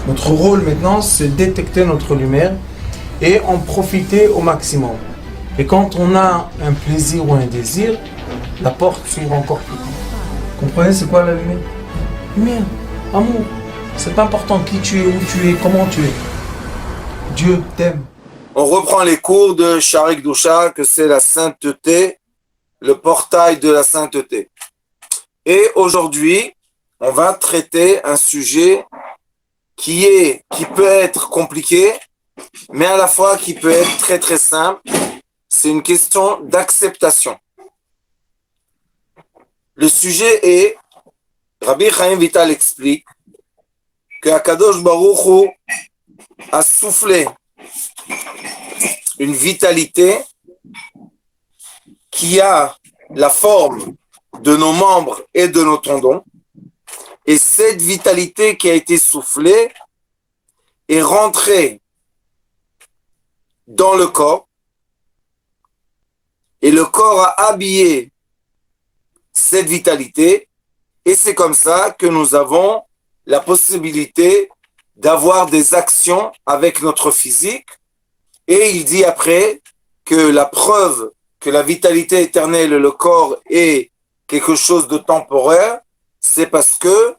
Notre rôle maintenant, c'est détecter notre lumière et en profiter au maximum. Et quand on a un plaisir ou un désir, la porte s'ouvre encore plus grand. Comprenez, c'est quoi la lumière? Lumière, amour. C'est pas important qui tu es, où tu es, comment tu es. Dieu t'aime. On reprend les cours de Sharik Doucha, que c'est la sainteté, le portail de la sainteté. Et aujourd'hui, on va traiter un sujet qui peut être compliqué, mais à la fois qui peut être très très simple. C'est une question d'acceptation. Le sujet est, Rabbi Chaim Vital explique que Akadosh Baruch Hu a soufflé une vitalité qui a la forme de nos membres et de nos tendons. Et cette vitalité qui a été soufflée est rentrée dans le corps. Et le corps a habillé cette vitalité. Et c'est comme ça que nous avons la possibilité d'avoir des actions avec notre physique. Et il dit après que la preuve que la vitalité éternelle et le corps est quelque chose de temporaire, c'est parce que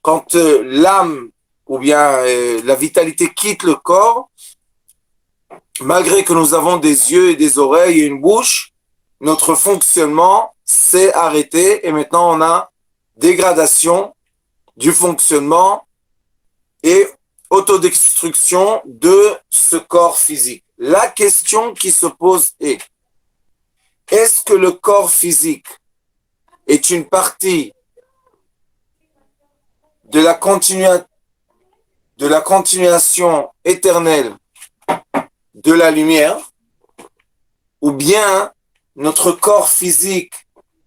quand l'âme ou bien la vitalité quitte le corps, malgré que nous avons des yeux et des oreilles et une bouche, notre fonctionnement s'est arrêté et maintenant on a dégradation du fonctionnement et autodestruction de ce corps physique. La question qui se pose est-ce que le corps physique est une partie de la continuation éternelle de la lumière, ou bien notre corps physique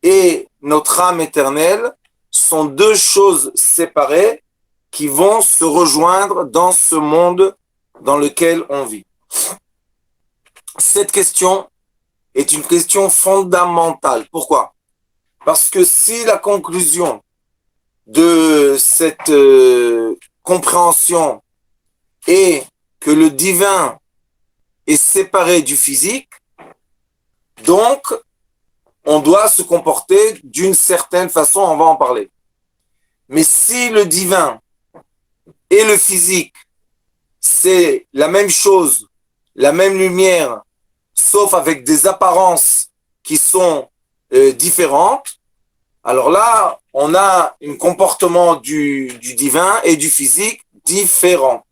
et notre âme éternelle sont deux choses séparées qui vont se rejoindre dans ce monde dans lequel on vit. Cette question est une question fondamentale. Pourquoi? Parce que si la conclusion de cette compréhension est que le divin est séparé du physique, donc on doit se comporter d'une certaine façon, on va en parler. Mais si le divin et le physique, c'est la même chose, la même lumière, sauf avec des apparences qui sont différentes, alors là, on a un comportement du divin et du physique différent.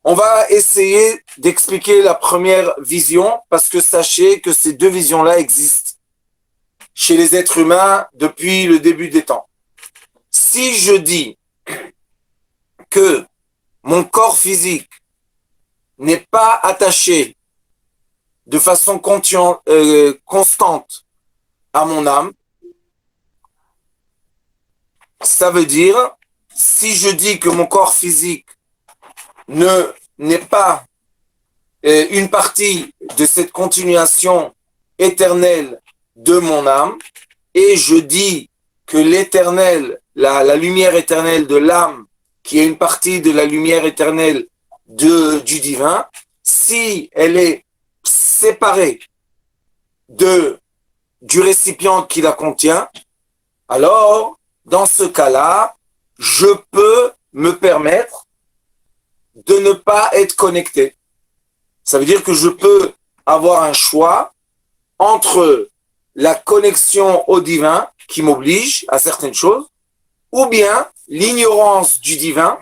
On va essayer d'expliquer la première vision parce que sachez que ces deux visions-là existent chez les êtres humains depuis le début des temps. Si je dis que mon corps physique n'est pas attaché de façon constante à mon âme, ça veut dire, si je dis que mon corps physique n'est pas une partie de cette continuation éternelle de mon âme, et je dis que l'éternel, la lumière éternelle de l'âme, qui est une partie de la lumière éternelle du divin, si elle est séparée du récipient qui la contient, alors, dans ce cas-là, je peux me permettre de ne pas être connecté. Ça veut dire que je peux avoir un choix entre la connexion au divin qui m'oblige à certaines choses, ou bien l'ignorance du divin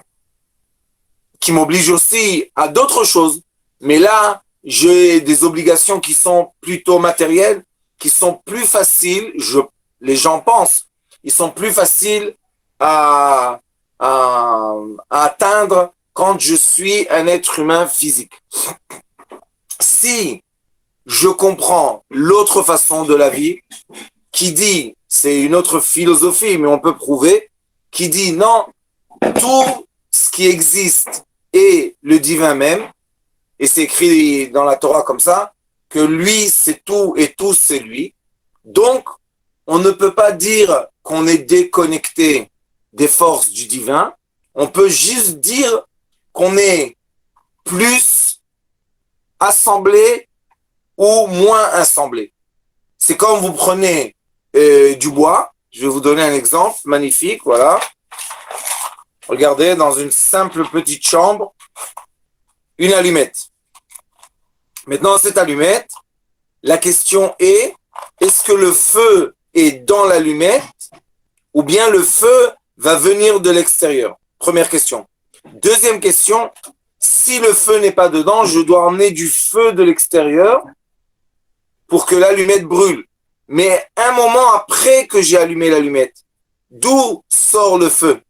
qui m'oblige aussi à d'autres choses. Mais là, j'ai des obligations qui sont plutôt matérielles, qui sont plus faciles, les gens pensent, ils sont plus faciles à atteindre quand je suis un être humain physique. Si je comprends l'autre façon de la vie, qui dit, c'est une autre philosophie, mais on peut prouver, qui dit non, tout ce qui existe est le divin même, et c'est écrit dans la Torah comme ça, que lui c'est tout et tout c'est lui. Donc, on ne peut pas dire qu'on est déconnecté des forces du divin, On peut juste dire qu'on est plus assemblé ou moins assemblé. C'est comme vous prenez du bois. Je vais vous donner un exemple magnifique. Voilà. Regardez, dans une simple petite chambre, une allumette. Maintenant, cette allumette, la question est, est-ce que le feu est dans l'allumette ou bien le feu va venir de l'extérieur? Première question. Deuxième question, si le feu n'est pas dedans, je dois emmener du feu de l'extérieur pour que l'allumette brûle. Mais un moment après que j'ai allumé l'allumette, d'où sort le feu?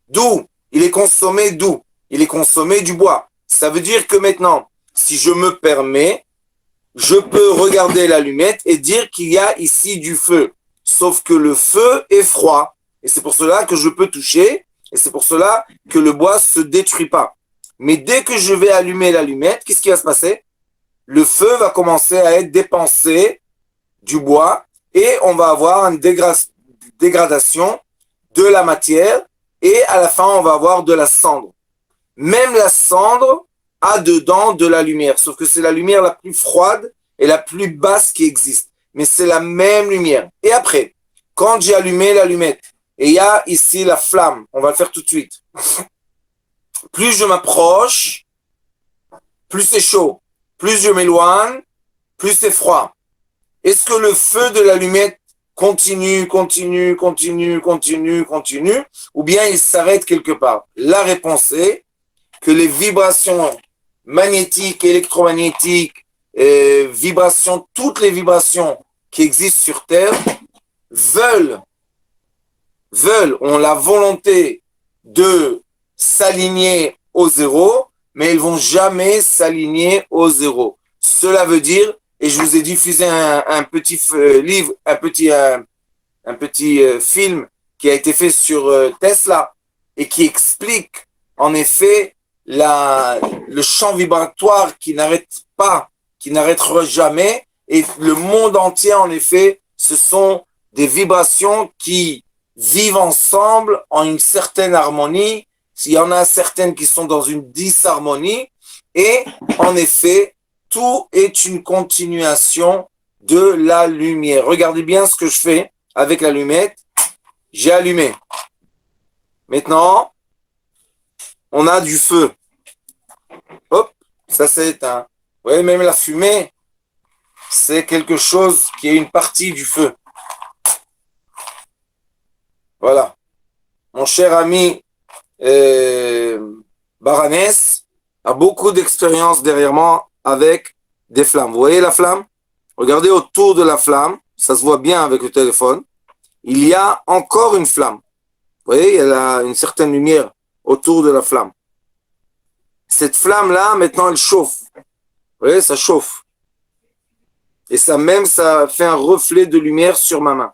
D'où? Il est consommé d'où? Il est consommé du bois. Ça veut dire que maintenant, si je me permets, je peux regarder l'allumette et dire qu'il y a ici du feu. Sauf que le feu est froid. Et c'est pour cela que je peux toucher. Et c'est pour cela que le bois se détruit pas. Mais dès que je vais allumer l'allumette, qu'est-ce qui va se passer? Le feu va commencer à être dépensé du bois et on va avoir une dégradation de la matière et à la fin, on va avoir de la cendre. Même la cendre a dedans de la lumière, sauf que c'est la lumière la plus froide et la plus basse qui existe. Mais c'est la même lumière. Et après, quand j'ai allumé l'allumette, et il y a ici la flamme, on va le faire tout de suite. Plus je m'approche, plus c'est chaud. Plus je m'éloigne, plus c'est froid. Est-ce que le feu de l'allumette continue, ou bien il s'arrête quelque part? La réponse est que les vibrations magnétiques, électromagnétiques, vibrations, toutes les vibrations qui existent sur Terre ont la volonté de s'aligner au zéro, mais ils vont jamais s'aligner au zéro. Cela veut dire, et je vous ai diffusé un petit livre, un petit film qui a été fait sur Tesla et qui explique en effet le champ vibratoire qui n'arrête pas, qui n'arrêtera jamais, et le monde entier en effet, ce sont des vibrations qui vivent ensemble en une certaine harmonie. S'il y en a certaines qui sont dans une disharmonie, et en effet, tout est une continuation de la lumière. Regardez bien ce que je fais avec l'allumette. J'ai allumé. Maintenant, on a du feu. Hop, ça c'est éteint. Vous voyez, même la fumée, c'est quelque chose qui est une partie du feu. Voilà. Mon cher ami Baranès a beaucoup d'expérience derrière moi avec des flammes. Vous voyez la flamme? Regardez autour de la flamme, ça se voit bien avec le téléphone. Il y a encore une flamme. Vous voyez, il y a une certaine lumière autour de la flamme. Cette flamme-là, maintenant, elle chauffe. Vous voyez, ça chauffe. Et ça fait un reflet de lumière sur ma main.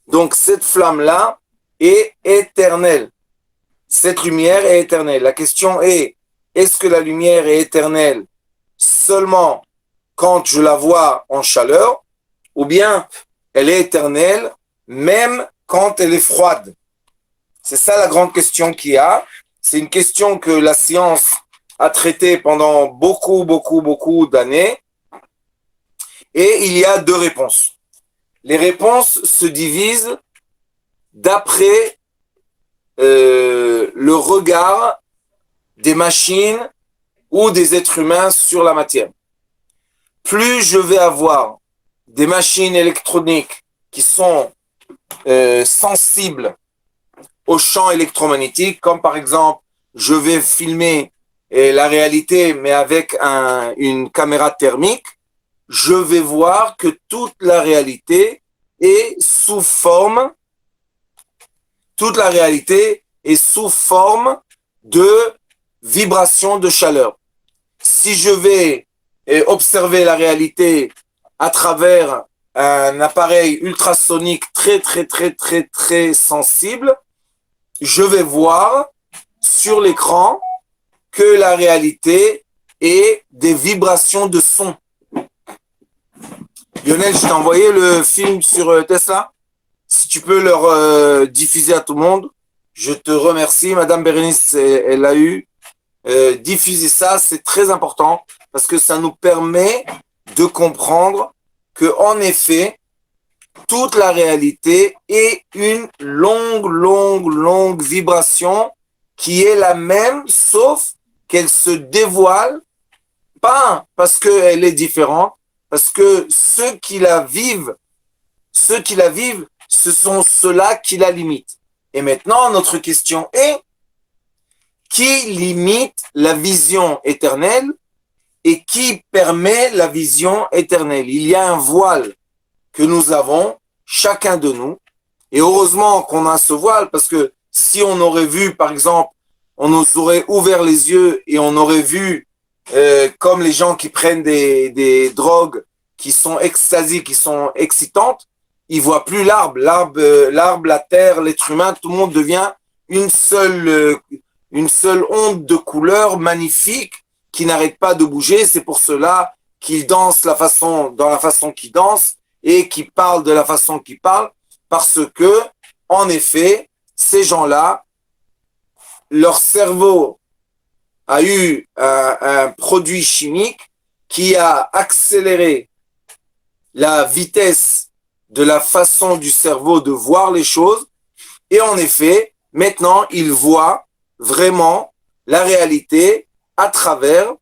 Donc, cette flamme-là est éternelle. Cette lumière est éternelle. La question est, est-ce que la lumière est éternelle seulement quand je la vois en chaleur, ou bien elle est éternelle même quand elle est froide? C'est ça la grande question qu'il y a. C'est une question que la science a traitée pendant beaucoup d'années. Et il y a deux réponses. Les réponses se divisent d'après le regard des machines ou des êtres humains sur la matière. Plus je vais avoir des machines électroniques qui sont sensibles au champ électromagnétique, comme par exemple, je vais filmer la réalité, mais avec une caméra thermique, je vais voir que toute la réalité est sous forme de vibration de chaleur. Si je vais observer la réalité à travers un appareil ultrasonique très sensible, je vais voir sur l'écran que la réalité est des vibrations de son. Lionel, je t'ai envoyé le film sur Tesla. Si tu peux leur diffuser à tout le monde, Je te remercie. Madame Bérénice, elle a eu diffusé ça. C'est très important parce que ça nous permet de comprendre que, en effet, toute la réalité est une longue vibration qui est la même, sauf qu'elle se dévoile, pas parce qu'elle est différente, parce que ceux qui la vivent, ce sont ceux-là qui la limitent. Et maintenant, notre question est, qui limite la vision éternelle et qui permet la vision éternelle? Il y a un voile que nous avons, chacun de nous, et heureusement qu'on a ce voile, parce que si on aurait vu, par exemple, on nous aurait ouvert les yeux et on aurait vu, comme les gens qui prennent des drogues qui sont extasiques, qui sont excitantes, ils voient plus l'arbre, la terre, l'être humain, tout le monde devient une seule onde de couleurs magnifique qui n'arrête pas de bouger. C'est pour cela qu'ils dansent dans la façon qu'ils dansent et qu'ils parlent de la façon qu'ils parlent, parce que, en effet, ces gens-là, leur cerveau a eu un produit chimique qui a accéléré la vitesse de la façon du cerveau de voir les choses. Et en effet, maintenant, ils voient vraiment la réalité à travers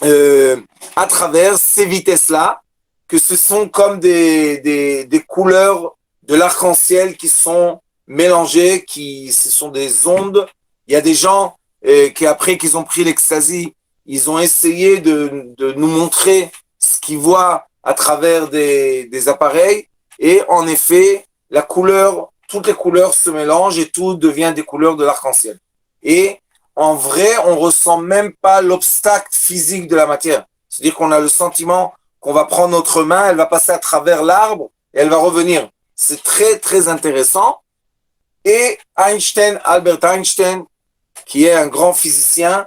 ces vitesses-là, que ce sont comme des couleurs de l'arc-en-ciel qui sont mélangées, ce sont des ondes. Il y a des gens qui, après qu'ils ont pris l'ecstasy, ils ont essayé de nous montrer ce qu'ils voient à travers des appareils. Et en effet, toutes les couleurs se mélangent et tout devient des couleurs de l'arc-en-ciel. Et en vrai, on ressent même pas l'obstacle physique de la matière. C'est-à-dire qu'on a le sentiment qu'on va prendre notre main, elle va passer à travers l'arbre et elle va revenir. C'est très, très intéressant. Et Albert Einstein, qui est un grand physicien,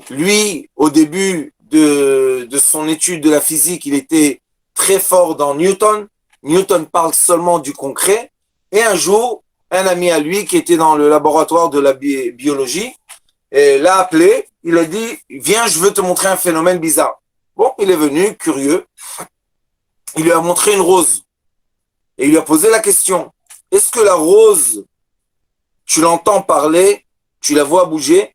lui, au début de son étude de la physique, il était très fort dans Newton. Newton parle seulement du concret. Et un jour, un ami à lui qui était dans le laboratoire de la biologie l'a appelé. Il a dit, viens, je veux te montrer un phénomène bizarre. Bon, il est venu, curieux. Il lui a montré une rose. Et il lui a posé la question, est-ce que la rose, tu l'entends parler, tu la vois bouger?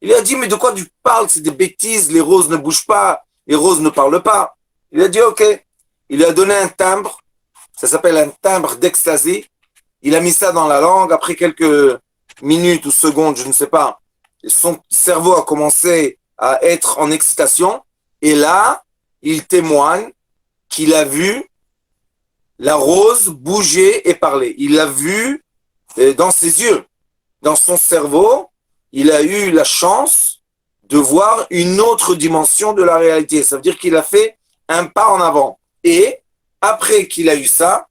Il lui a dit, mais de quoi tu parles? C'est des bêtises, les roses ne bougent pas, les roses ne parlent pas. Il a dit, ok. Il lui a donné un timbre, ça s'appelle un timbre d'ecstasy. Il a mis ça dans la langue. Après quelques minutes ou secondes, je ne sais pas, son cerveau a commencé à être en excitation. Et là, il témoigne qu'il a vu la rose bouger et parler. Il l'a vu dans ses yeux, dans son cerveau. Il a eu la chance de voir une autre dimension de la réalité. Ça veut dire qu'il a fait un pas en avant. Et après qu'il a eu ça,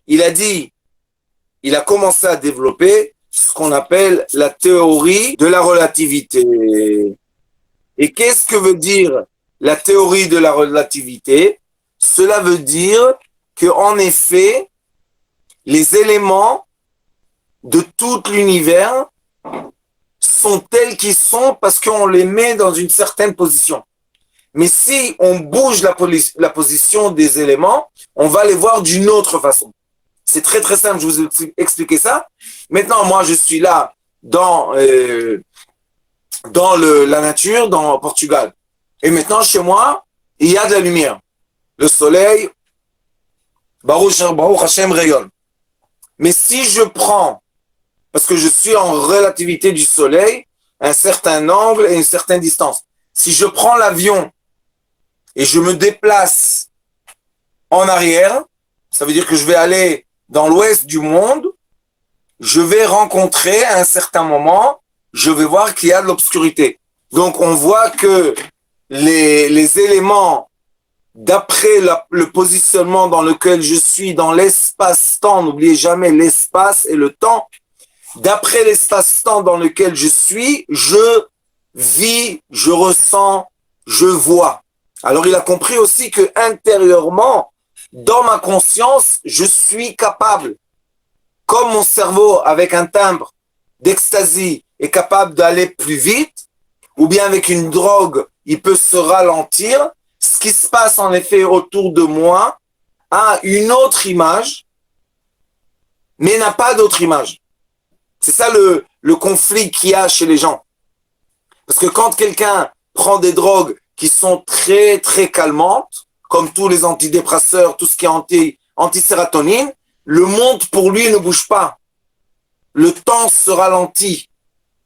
il a commencé à développer ce qu'on appelle la théorie de la relativité. Et qu'est-ce que veut dire la théorie de la relativité? Cela veut dire que, en effet, les éléments de tout l'univers sont tels qu'ils sont parce qu'on les met dans une certaine position. Mais si on bouge la position des éléments, on va les voir d'une autre façon. C'est très très simple, je vous ai expliqué ça. Maintenant, moi, je suis là dans la nature, dans Portugal. Et maintenant, chez moi, il y a de la lumière. Le soleil, Baruch Hashem rayonne. Mais si je prends, parce que je suis en relativité du soleil, un certain angle et une certaine distance. Si je prends l'avion et je me déplace en arrière, ça veut dire que je vais aller dans l'ouest du monde, je vais rencontrer à un certain moment, je vais voir qu'il y a de l'obscurité. Donc on voit que les éléments, d'après le positionnement dans lequel je suis dans l'espace-temps, n'oubliez jamais l'espace et le temps, d'après l'espace-temps dans lequel je suis, je vis, je ressens, je vois. Alors il a compris aussi que intérieurement, dans ma conscience, je suis capable, comme mon cerveau avec un timbre, d'ecstasy est capable d'aller plus vite, ou bien avec une drogue, il peut se ralentir. Ce qui se passe en effet autour de moi a une autre image, mais n'a pas d'autre image. C'est ça le conflit qu'il y a chez les gens. Parce que quand quelqu'un prend des drogues qui sont très, très calmantes, comme tous les antidépresseurs, tout ce qui est anti-sérotonine, le monde pour lui ne bouge pas. Le temps se ralentit.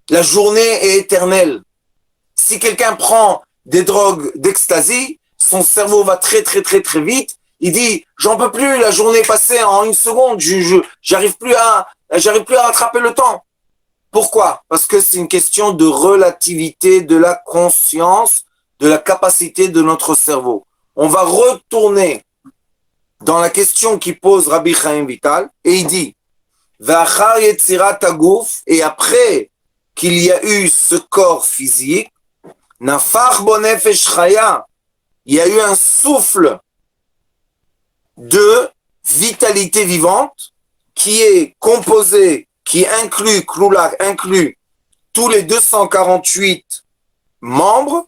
La journée est éternelle. Si quelqu'un prend des drogues d'ecstasy, son cerveau va très, très, très, très vite. Il dit, j'en peux plus, la journée est passée en une seconde, j'arrive plus à rattraper le temps. Pourquoi? Parce que c'est une question de relativité de la conscience, de la capacité de notre cerveau. On va retourner dans la question qui pose Rabbi Chaim Vital, et il dit, V'achar yetzirat haguf, et après qu'il y a eu ce corps physique, nafach bo nefesh chaya, il y a eu un souffle de vitalité vivante qui est composé, qui inclut, Kloula inclut tous les 248 membres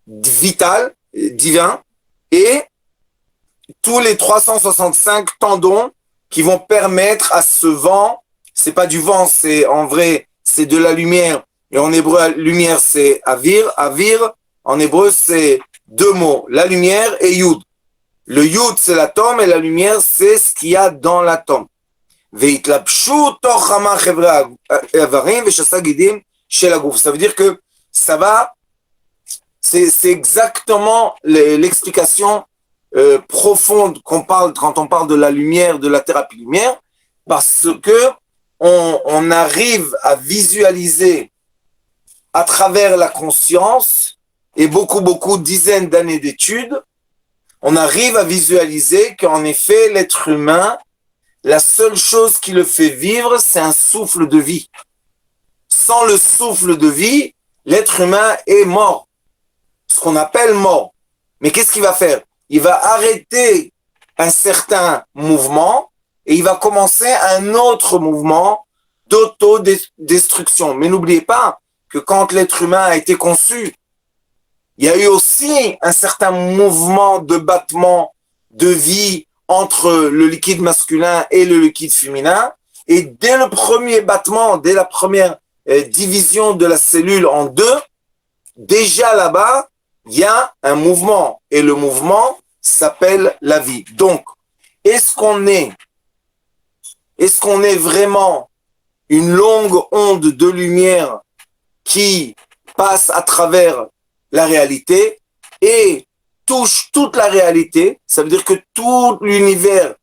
vital, divins, et tous les 365 tendons qui vont permettre à ce vent, c'est pas du vent, c'est en vrai, c'est de la lumière, et en hébreu, lumière c'est avir, en hébreu c'est deux mots, la lumière et yud. Le yud c'est l'atome et la lumière c'est ce qu'il y a dans l'atome. Ça veut dire que ça va, c'est exactement l'explication profonde qu'on parle quand on parle de la lumière, de la thérapie lumière, parce que on arrive à visualiser à travers la conscience et beaucoup dizaines d'années d'études, on arrive à visualiser qu'en effet l'être humain, la seule chose qui le fait vivre, c'est un souffle de vie. Sans le souffle de vie, l'être humain est mort. Ce qu'on appelle mort. Mais qu'est-ce qu'il va faire? Il va arrêter un certain mouvement et il va commencer un autre mouvement d'autodestruction. Mais n'oubliez pas que quand l'être humain a été conçu, il y a eu aussi un certain mouvement de battement de vie entre le liquide masculin et le liquide féminin. Et dès le premier battement, dès la première division de la cellule en deux, déjà là-bas, il y a un mouvement. Et le mouvement s'appelle la vie. Donc, est-ce qu'on est vraiment une longue onde de lumière qui passe à travers la réalité et touche toute la réalité? Ça veut dire que tout l'univers,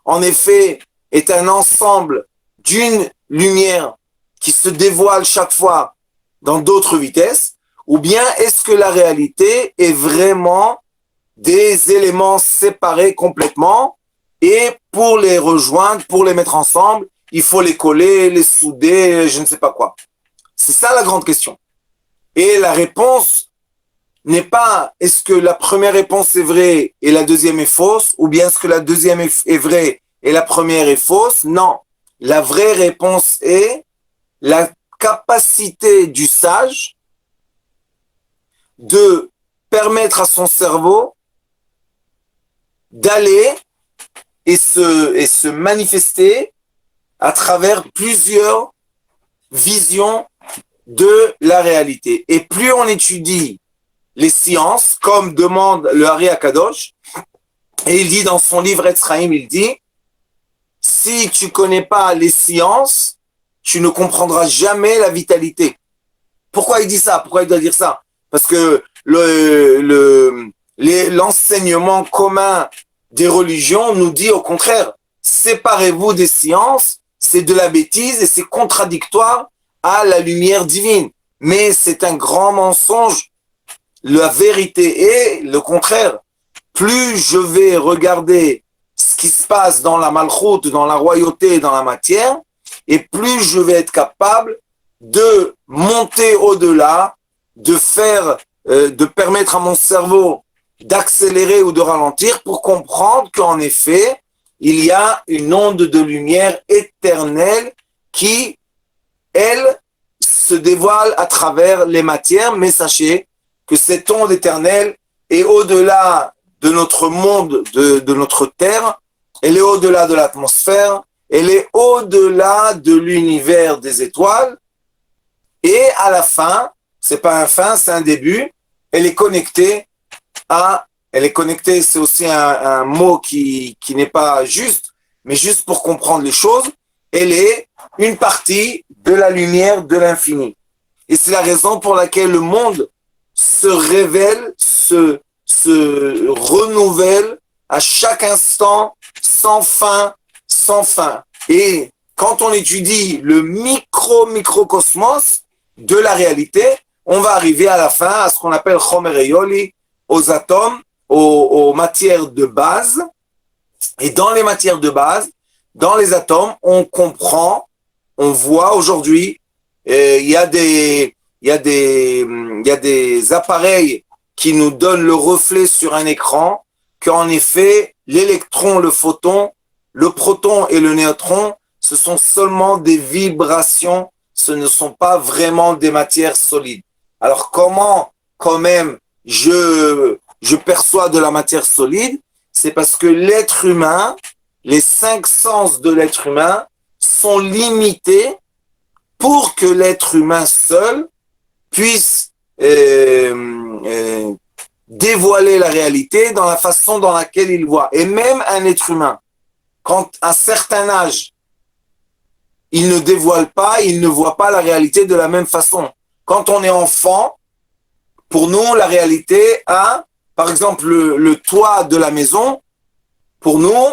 en effet, est un ensemble d'une lumière qui se dévoile chaque fois dans d'autres vitesses, ou bien est-ce que la réalité est vraiment des éléments séparés complètement et pour les rejoindre, pour les mettre ensemble, il faut les coller, les souder, je ne sais pas quoi. C'est ça la grande question. Et la réponse n'est pas est-ce que la première réponse est vraie et la deuxième est fausse, ou bien est-ce que la deuxième est vraie et la première est fausse. Non, la vraie réponse est la capacité du sage de permettre à son cerveau d'aller et se manifester à travers plusieurs visions de la réalité. Et plus on étudie les sciences, comme demande le Hari Akadosh, et il dit dans son livre Etz Chaim, il dit, si tu connais pas les sciences, tu ne comprendras jamais la vitalité. Pourquoi il dit ça? Pourquoi il doit dire ça? Parce que l'enseignement commun des religions nous dit au contraire, séparez-vous des sciences, c'est de la bêtise et c'est contradictoire à la lumière divine. Mais c'est un grand mensonge. La vérité est le contraire. Plus je vais regarder ce qui se passe dans la malchoute, dans la royauté, dans la matière, et plus je vais être capable de monter au-delà, de permettre à mon cerveau d'accélérer ou de ralentir pour comprendre qu'en effet, il y a une onde de lumière éternelle qui elle se dévoile à travers les matières, mais sachez que cette onde éternelle est au-delà de notre monde, de notre terre, elle est au-delà de l'atmosphère, elle est au-delà de l'univers des étoiles, et à la fin, c'est pas un fin, c'est un début, elle est connectée c'est aussi un mot qui n'est pas juste, mais juste pour comprendre les choses, elle est une partie de la lumière de l'infini. Et c'est la raison pour laquelle le monde se révèle, se renouvelle à chaque instant, sans fin, sans fin. Et quand on étudie le microcosmos de la réalité, on va arriver à la fin à ce qu'on appelle Chomer et Yoli, aux atomes, aux matières de base. Et dans les matières de base, dans les atomes, on comprend, on voit aujourd'hui, il y a des appareils qui nous donnent le reflet sur un écran, qu'en effet, l'électron, le photon, le proton et le neutron, ce sont seulement des vibrations, ce ne sont pas vraiment des matières solides. Alors comment, quand même, je perçois de la matière solide? C'est parce que l'être humain, les 5 sens de l'être humain sont limités pour que l'être humain seul puisse dévoiler la réalité dans la façon dans laquelle il voit. Et même un être humain, quand à un certain âge, il ne dévoile pas, il ne voit pas la réalité de la même façon. Quand on est enfant, pour nous, la réalité a, par exemple, le toit de la maison, pour nous,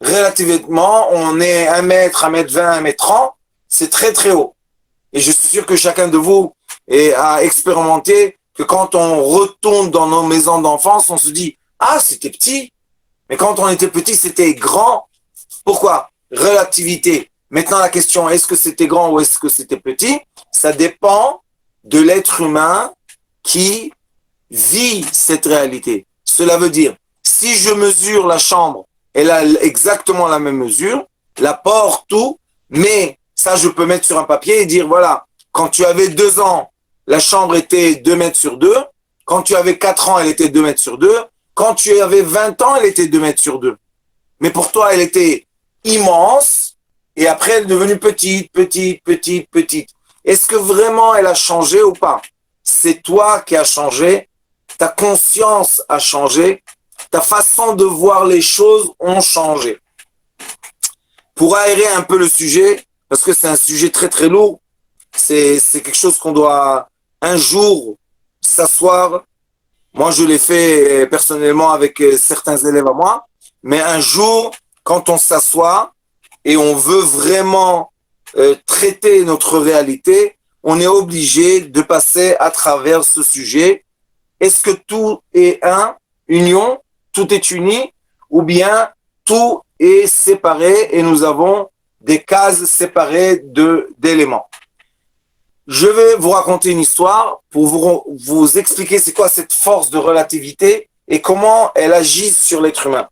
relativement, on est 1 mètre, 1m20, 1m30, c'est très très haut. Et je suis sûr que chacun de vous a expérimenté que quand on retourne dans nos maisons d'enfance, on se dit « Ah, c'était petit !» Mais quand on était petit, c'était grand. Pourquoi? Relativité. Maintenant, la question, est-ce que c'était grand ou est-ce que c'était petit? Ça dépend de l'être humain qui vit cette réalité. Cela veut dire, si je mesure la chambre, elle a exactement la même mesure, la porte, tout, mais ça, je peux mettre sur un papier et dire, voilà, quand tu avais 2 ans, la chambre était 2 mètres sur 2. Quand tu avais 4 ans, elle était 2 mètres sur 2. Quand tu avais 20 ans, elle était 2 mètres sur 2. Mais pour toi, elle était immense et après, elle est devenue petite, petite, petite, petite. Est-ce que vraiment elle a changé ou pas? C'est toi qui as changé, ta conscience a changé, ta façon de voir les choses ont changé. Pour aérer un peu le sujet, parce que c'est un sujet très très lourd, c'est quelque chose qu'on doit un jour s'asseoir. Moi, je l'ai fait personnellement avec certains élèves à moi, mais un jour, quand on s'assoit et on veut vraiment traiter notre réalité, on est obligé de passer à travers ce sujet. Est-ce que tout est union, tout est uni, ou bien tout est séparé et nous avons des cases séparées d'éléments? Je vais vous raconter une histoire pour vous expliquer c'est quoi cette force de relativité et comment elle agit sur l'être humain.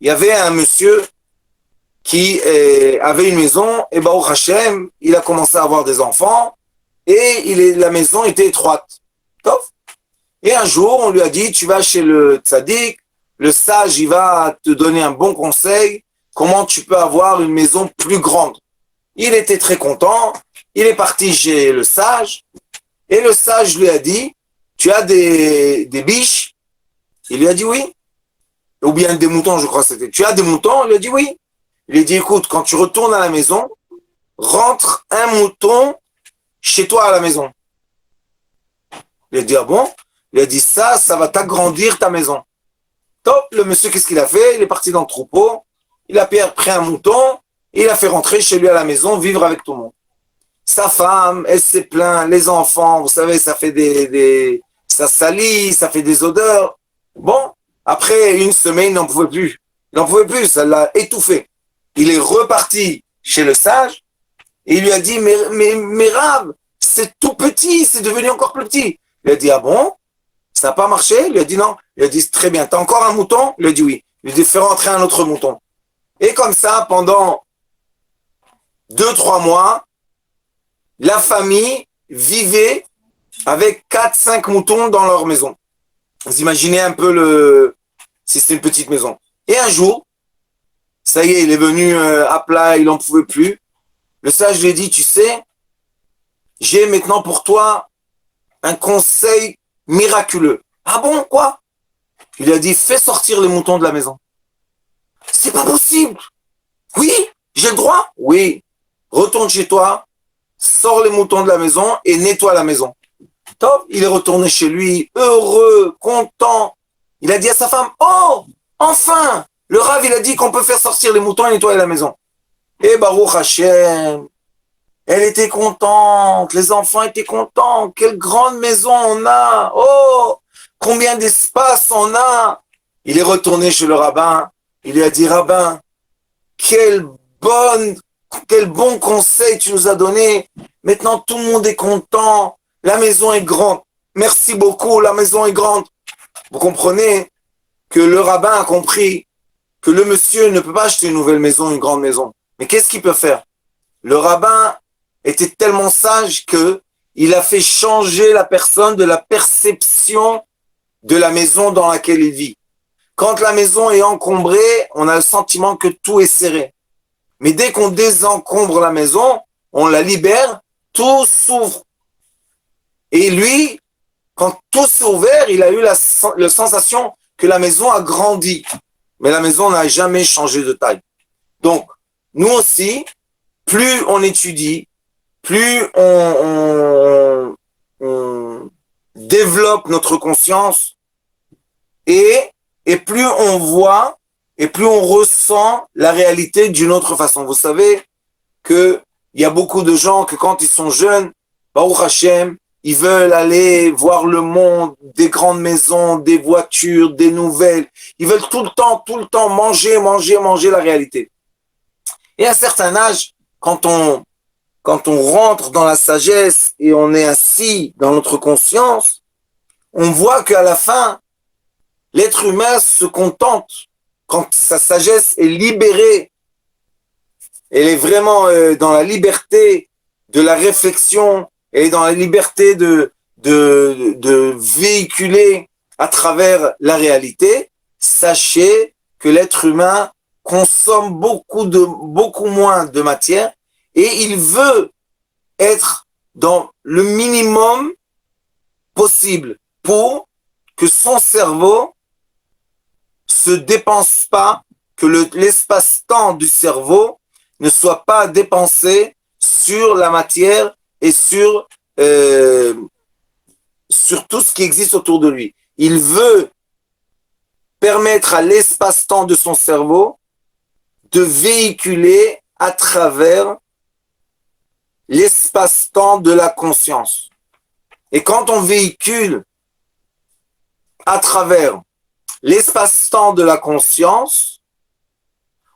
Il y avait un monsieur qui avait une maison et Baruch Hashem, il a commencé à avoir des enfants et la maison était étroite. Top. Et un jour, on lui a dit, tu vas chez le tzaddik, le sage, il va te donner un bon conseil, comment tu peux avoir une maison plus grande. Il était très content, il est parti chez le sage, et le sage lui a dit, tu as des biches? Il lui a dit oui. Ou bien des moutons, je crois que c'était. Tu as des moutons? Il lui a dit oui. Il lui a dit, écoute, quand tu retournes à la maison, rentre un mouton chez toi à la maison. Il a dit, ah bon? Il a dit, ça va t'agrandir ta maison. Top, le monsieur, qu'est-ce qu'il a fait? Il est parti dans le troupeau, il a pris un mouton, et il a fait rentrer chez lui à la maison, vivre avec tout le monde. Sa femme, elle s'est plaint, les enfants, vous savez, ça fait ça salit, ça fait des odeurs. Bon, après une semaine, il n'en pouvait plus. Il n'en pouvait plus, ça l'a étouffé. Il est reparti chez le sage, et il lui a dit, mais Rav, c'est tout petit, c'est devenu encore plus petit. Il a dit, ah bon? Ça n'a pas marché? Il lui a dit non. Il a dit, très bien, t'as encore un mouton? Il a dit oui. Il lui a dit, fais rentrer un autre mouton. Et comme ça, pendant 2-3 mois, la famille vivait avec 4-5 moutons dans leur maison. Vous imaginez un peu si c'est une petite maison. Et un jour, ça y est, il est venu à plat, il n'en pouvait plus. Le sage lui a dit, tu sais, j'ai maintenant pour toi un conseil miraculeux. Ah bon, quoi? Il lui a dit, fais sortir les moutons de la maison. C'est pas possible. Oui, j'ai le droit. Oui, retourne chez toi, sors les moutons de la maison et nettoie la maison. Top, il est retourné chez lui, heureux, content. Il a dit à sa femme, oh, enfin, le Rav, il a dit qu'on peut faire sortir les moutons et nettoyer la maison. Et Baruch Hashem, elle était contente, les enfants étaient contents. Quelle grande maison on a. Oh, combien d'espace on a. Il est retourné chez le rabbin. Il lui a dit, rabbin, quel bon conseil tu nous as donné. Maintenant, tout le monde est content. La maison est grande. Merci beaucoup, la maison est grande. Vous comprenez que le rabbin a compris que le monsieur ne peut pas acheter une nouvelle maison, une grande maison. Mais qu'est-ce qu'il peut faire? Le rabbin était tellement sage que il a fait changer la personne de la perception de la maison dans laquelle il vit. Quand la maison est encombrée, on a le sentiment que tout est serré. Mais dès qu'on désencombre la maison, on la libère, tout s'ouvre. Et lui, quand tout s'est ouvert, il a eu la sensation que la maison a grandi. Mais la maison n'a jamais changé de taille. Donc, nous aussi, plus on étudie, plus on développe notre conscience et plus on voit et plus on ressent la réalité d'une autre façon. Vous savez qu'il y a beaucoup de gens que quand ils sont jeunes, Baruch Hashem, ils veulent aller voir le monde, des grandes maisons, des voitures, des nouvelles. Ils veulent tout le temps manger la réalité. Et à un certain âge, quand on rentre dans la sagesse et on est assis dans notre conscience, on voit qu'à la fin, l'être humain se contente quand sa sagesse est libérée. Elle est vraiment dans la liberté de la réflexion, elle est dans la liberté de véhiculer à travers la réalité. Sachez que l'être humain consomme beaucoup moins de matière et il veut être dans le minimum possible pour que son cerveau se dépense pas, que l'espace-temps du cerveau ne soit pas dépensé sur la matière et sur tout ce qui existe autour de lui. Il veut permettre à l'espace-temps de son cerveau de véhiculer à travers l'espace-temps de la conscience. Et quand on véhicule à travers l'espace-temps de la conscience,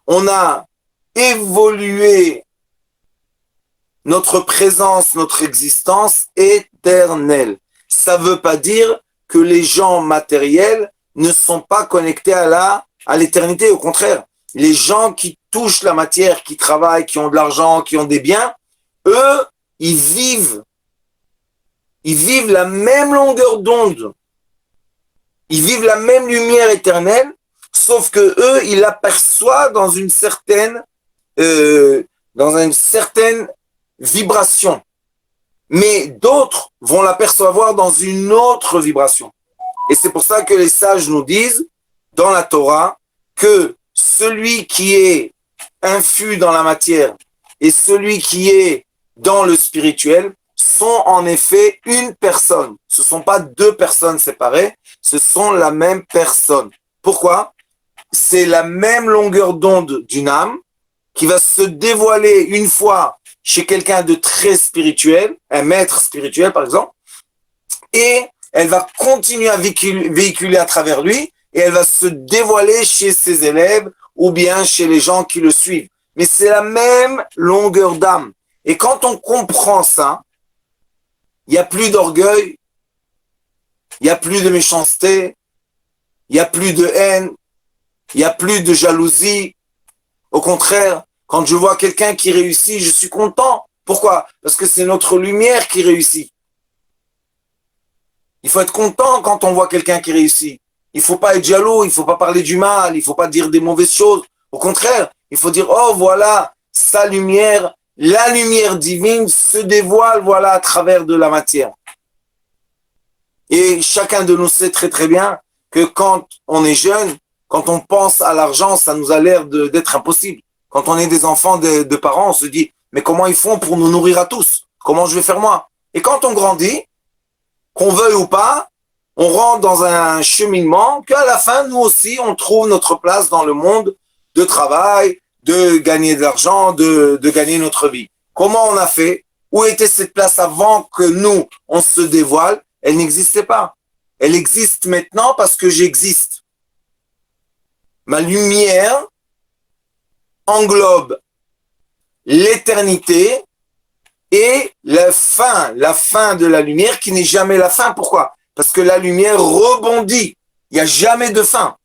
on a évolué notre présence, notre existence éternelle. Ça ne veut pas dire que les gens matériels ne sont pas connectés à l'éternité. Au contraire, les gens qui touchent la matière, qui travaillent, qui ont de l'argent, qui ont des biens, eux, ils vivent la même longueur d'onde. Ils vivent la même lumière éternelle, sauf que eux, ils l'aperçoivent dans une certaine vibration. Mais d'autres vont l'apercevoir dans une autre vibration. Et c'est pour ça que les sages nous disent, dans la Torah, que celui qui est infus dans la matière et celui qui est dans le spirituel sont en effet une personne. Ce ne sont pas deux personnes séparées, ce sont la même personne. Pourquoi? C'est la même longueur d'onde d'une âme qui va se dévoiler une fois chez quelqu'un de très spirituel, un maître spirituel par exemple, et elle va continuer à véhiculer à travers lui, et elle va se dévoiler chez ses élèves ou bien chez les gens qui le suivent. Mais c'est la même longueur d'âme. Et quand on comprend ça, il n'y a plus d'orgueil, il n'y a plus de méchanceté, il n'y a plus de haine, il n'y a plus de jalousie. Au contraire, quand je vois quelqu'un qui réussit, je suis content Pourquoi? Parce que c'est notre lumière qui réussit. Il faut être content quand on voit quelqu'un qui réussit. Il ne faut pas être jaloux, il ne faut pas parler du mal, il ne faut pas dire des mauvaises choses. Au contraire, il faut dire, oh voilà, sa lumière, la lumière divine se dévoile, voilà, à travers de la matière. Et chacun de nous sait très très bien que quand on est jeune, quand on pense à l'argent, ça nous a l'air d'être impossible. Quand on est des enfants de parents, on se dit, mais comment ils font pour nous nourrir à tous? Comment je vais faire moi? Et quand on grandit, qu'on veuille ou pas, on rentre dans un cheminement qu'à la fin, nous aussi, on trouve notre place dans le monde de travail, de gagner de l'argent, de gagner notre vie. Comment on a fait? Où était cette place avant que nous, on se dévoile? Elle n'existait pas. Elle existe maintenant parce que j'existe. Ma lumière englobe l'éternité et la fin de la lumière qui n'est jamais la fin. Pourquoi? Parce que la lumière rebondit. Il n'y a jamais de fin.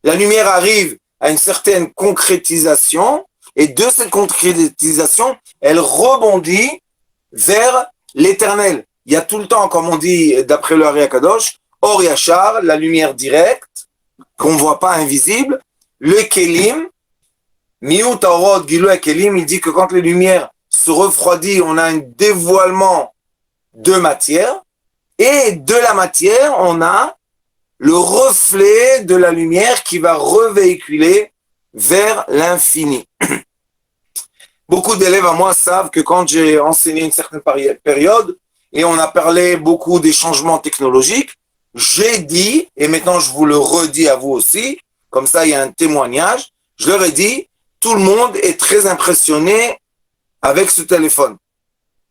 La lumière arrive à une certaine concrétisation et de cette concrétisation, elle rebondit vers l'éternel. Il y a tout le temps, comme on dit d'après le Ari Akadosh, Or Yachar, la lumière directe, qu'on ne voit pas invisible, le Kelim, Miut Aorot Gilui Kelim, il dit que quand les lumières se refroidissent, on a un dévoilement de matière, et de la matière, on a le reflet de la lumière qui va revéhiculer vers l'infini. Beaucoup d'élèves à moi savent que quand j'ai enseigné une certaine période, et on a parlé beaucoup des changements technologiques, j'ai dit, et maintenant je vous le redis à vous aussi, comme ça il y a un témoignage, je leur ai dit, tout le monde est très impressionné avec ce téléphone.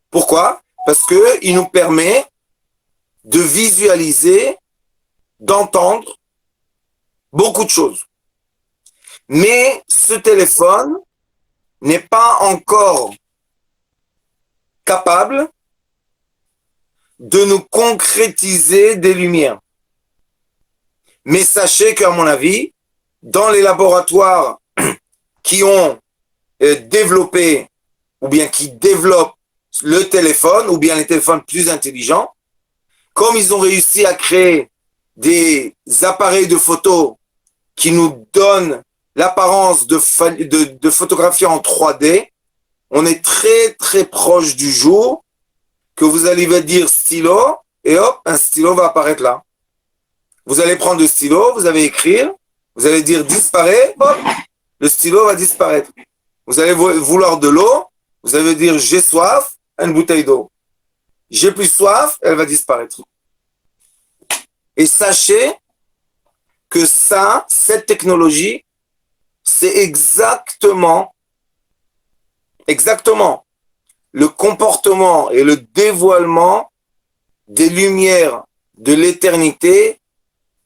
Pourquoi? Parce qu'il nous permet de visualiser, d'entendre beaucoup de choses. Mais ce téléphone n'est pas encore capable de nous concrétiser des lumières. Mais sachez qu'à mon avis, dans les laboratoires qui ont développé ou bien qui développent le téléphone ou bien les téléphones plus intelligents, comme ils ont réussi à créer des appareils de photo qui nous donnent l'apparence de photographier en 3D, on est très très proche du jour que vous allez dire stylo et hop, un stylo va apparaître là. Vous allez prendre le stylo, vous allez écrire, vous allez dire disparaît, hop, le stylo va disparaître. Vous allez vouloir de l'eau, vous allez dire j'ai soif, une bouteille d'eau. J'ai plus soif, elle va disparaître. Et sachez que ça, cette technologie, c'est exactement le comportement et le dévoilement des lumières de l'éternité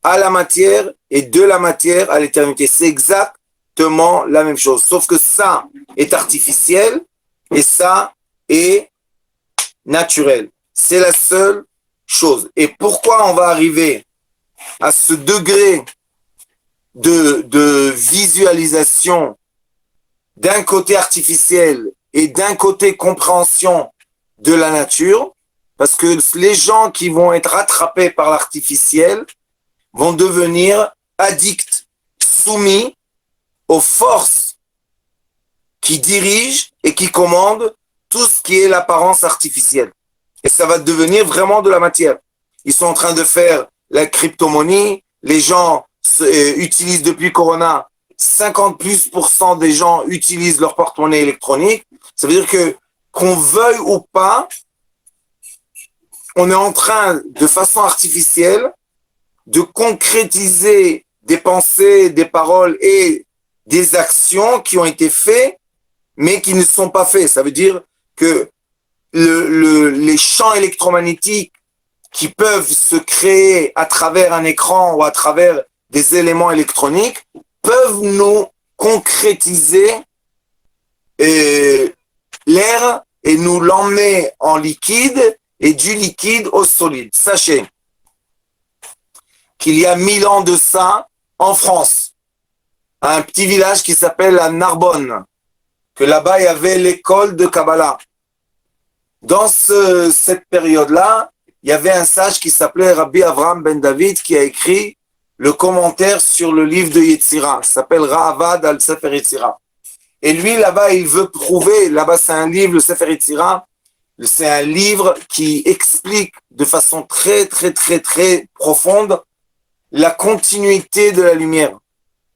à la matière et de la matière à l'éternité. C'est exactement la même chose. Sauf que ça est artificiel et ça est naturel. C'est la seule chose. Et pourquoi on va arriver à ce degré de visualisation d'un côté artificiel et d'un côté compréhension de la nature? Parce que les gens qui vont être attrapés par l'artificiel vont devenir addicts, soumis aux forces qui dirigent et qui commandent tout ce qui est l'apparence artificielle. Et ça va devenir vraiment de la matière. Ils sont en train de faire la crypto-monnaie. Les gens utilisent depuis Corona, 50% des gens utilisent leur porte-monnaie électronique. Ça veut dire que, qu'on veuille ou pas, on est en train, de façon artificielle, de concrétiser des pensées, des paroles et des actions qui ont été faites, mais qui ne sont pas faites. Ça veut dire que les champs électromagnétiques qui peuvent se créer à travers un écran ou à travers des éléments électroniques peuvent nous concrétiser l'air et nous l'emmener en liquide et du liquide au solide. Sachez qu'il y a 1000 ans de ça, en France, à un petit village qui s'appelle la Narbonne, que là-bas il y avait l'école de Kabbalah. Dans cette période-là, il y avait un sage qui s'appelait Rabbi Avraham ben David qui a écrit le commentaire sur le livre de Yetzira. Ça s'appelle Ra'avad al Sefer Yetzira. Et lui, là-bas, il veut prouver, là-bas, c'est un livre, le Sefer Yetzira, c'est un livre qui explique de façon très, très, très, très profonde la continuité de la lumière.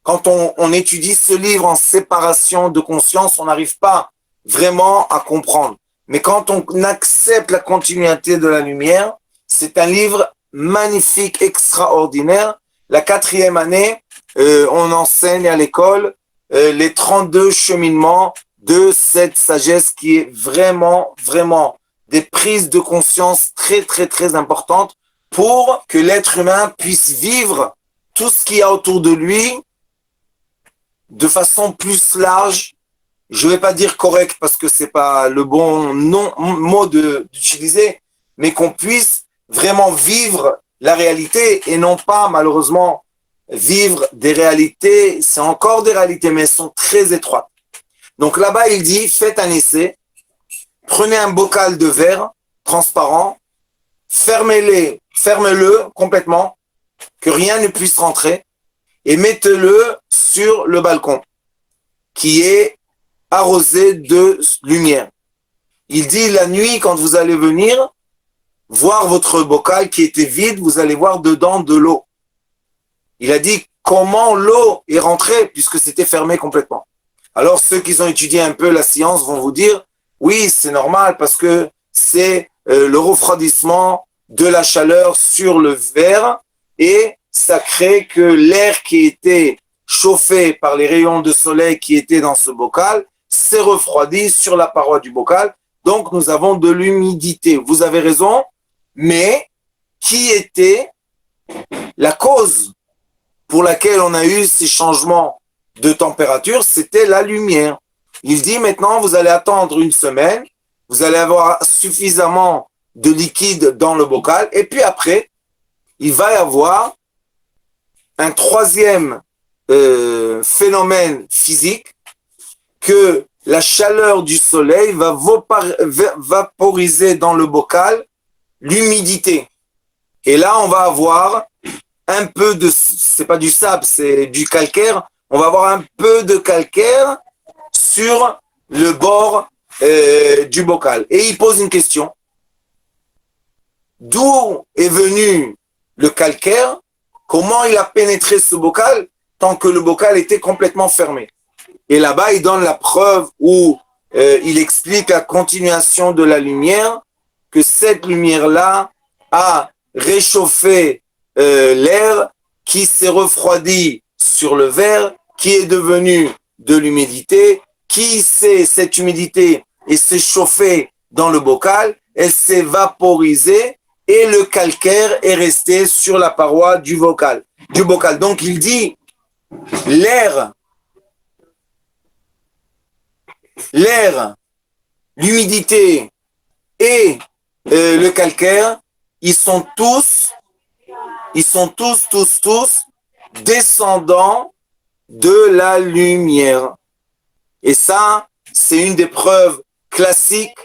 Quand on étudie ce livre en séparation de conscience, on n'arrive pas vraiment à comprendre. Mais quand on accepte la continuité de la lumière, c'est un livre magnifique, extraordinaire. La 4e année, on enseigne à l'école les 32 cheminements de cette sagesse qui est vraiment, vraiment des prises de conscience très, très, très importantes pour que l'être humain puisse vivre tout ce qu'il y a autour de lui de façon plus large. Je ne vais pas dire correct parce que c'est pas le bon mot d'utiliser, mais qu'on puisse vraiment vivre la réalité et non pas, malheureusement, vivre des réalités. C'est encore des réalités, mais elles sont très étroites. Donc là-bas, il dit, faites un essai, prenez un bocal de verre transparent, fermez-le complètement, que rien ne puisse rentrer, et mettez-le sur le balcon, qui est arrosé de lumière. Il dit, la nuit, quand vous allez venir voir votre bocal qui était vide, vous allez voir dedans de l'eau. Il a dit, comment l'eau est rentrée, puisque c'était fermé complètement. Alors, ceux qui ont étudié un peu la science vont vous dire, oui, c'est normal, parce que c'est le refroidissement de la chaleur sur le verre, et ça crée que l'air qui était chauffé par les rayons de soleil qui étaient dans ce bocal s'est refroidi sur la paroi du bocal. Donc, nous avons de l'humidité. Vous avez raison, mais qui était la cause pour laquelle on a eu ces changements de température? C'était la lumière. Il dit maintenant, vous allez attendre une semaine, vous allez avoir suffisamment de liquide dans le bocal, et puis après, il va y avoir un troisième phénomène physique, que la chaleur du soleil va vaporiser dans le bocal l'humidité. Et là, on va avoir un peu de, c'est pas du sable, c'est du calcaire. On va avoir un peu de calcaire sur le bord du bocal. Et il pose une question. D'où est venu le calcaire? Comment il a pénétré ce bocal tant que le bocal était complètement fermé? Et là-bas, il donne la preuve où il explique la continuation de la lumière, que cette lumière-là a réchauffé l'air qui s'est refroidi sur le verre, qui est devenu de l'humidité, qui s'est, cette humidité et s'est chauffée dans le bocal, elle s'est vaporisée et le calcaire est resté sur la paroi du bocal. Donc il dit, l'air, l'humidité et le calcaire, ils sont tous descendants de la lumière. Et ça, c'est une des preuves classiques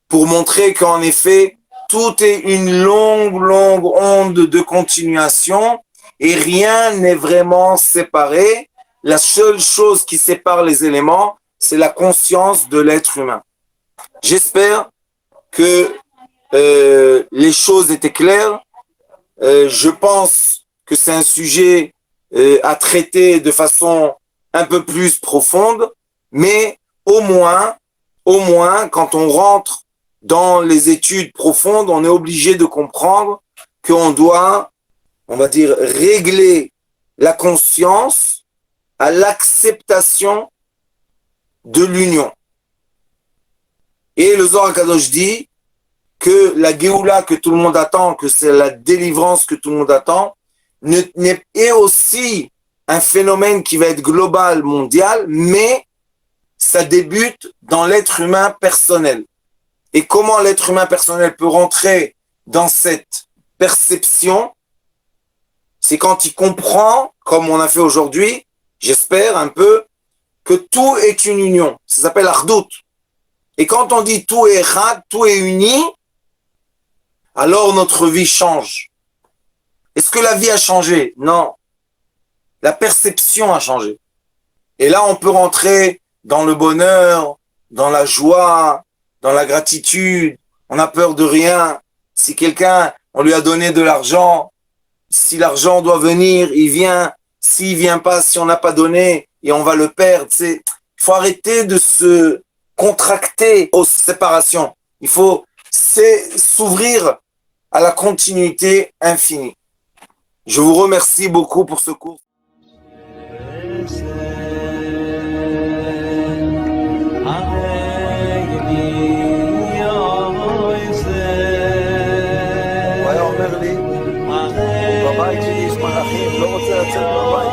pour montrer qu'en effet, tout est une longue onde de continuation et rien n'est vraiment séparé. La seule chose qui sépare les éléments, c'est la conscience de l'être humain. J'espère que les choses étaient claires. Je pense que c'est un sujet à traiter de façon un peu plus profonde, mais au moins, quand on rentre dans les études profondes, on est obligé de comprendre qu'on doit, on va dire, régler la conscience à l'acceptation de l'union. Et le Zohar HaKadosh dit que la Géoula que tout le monde attend, que c'est la délivrance que tout le monde attend, est aussi un phénomène qui va être global, mondial, mais ça débute dans l'être humain personnel. Et comment l'être humain personnel peut rentrer dans cette perception? C'est quand il comprend, comme on a fait aujourd'hui, j'espère un peu, que tout est une union. Ça s'appelle Ardout. Et quand on dit tout est echad, tout est uni, alors notre vie change. Est-ce que la vie a changé? Non. La perception a changé. Et là, on peut rentrer dans le bonheur, dans la joie, dans la gratitude. On n'a peur de rien. Si quelqu'un, on lui a donné de l'argent, si l'argent doit venir, il vient. S'il vient pas, si on n'a pas donné, et on va le perdre. Il faut arrêter de se contracter aux séparations. Il faut s'ouvrir à la continuité infinie. Je vous remercie beaucoup pour ce cours. בבית שלי יש מלאכים, לא רוצה לצאת מהבית.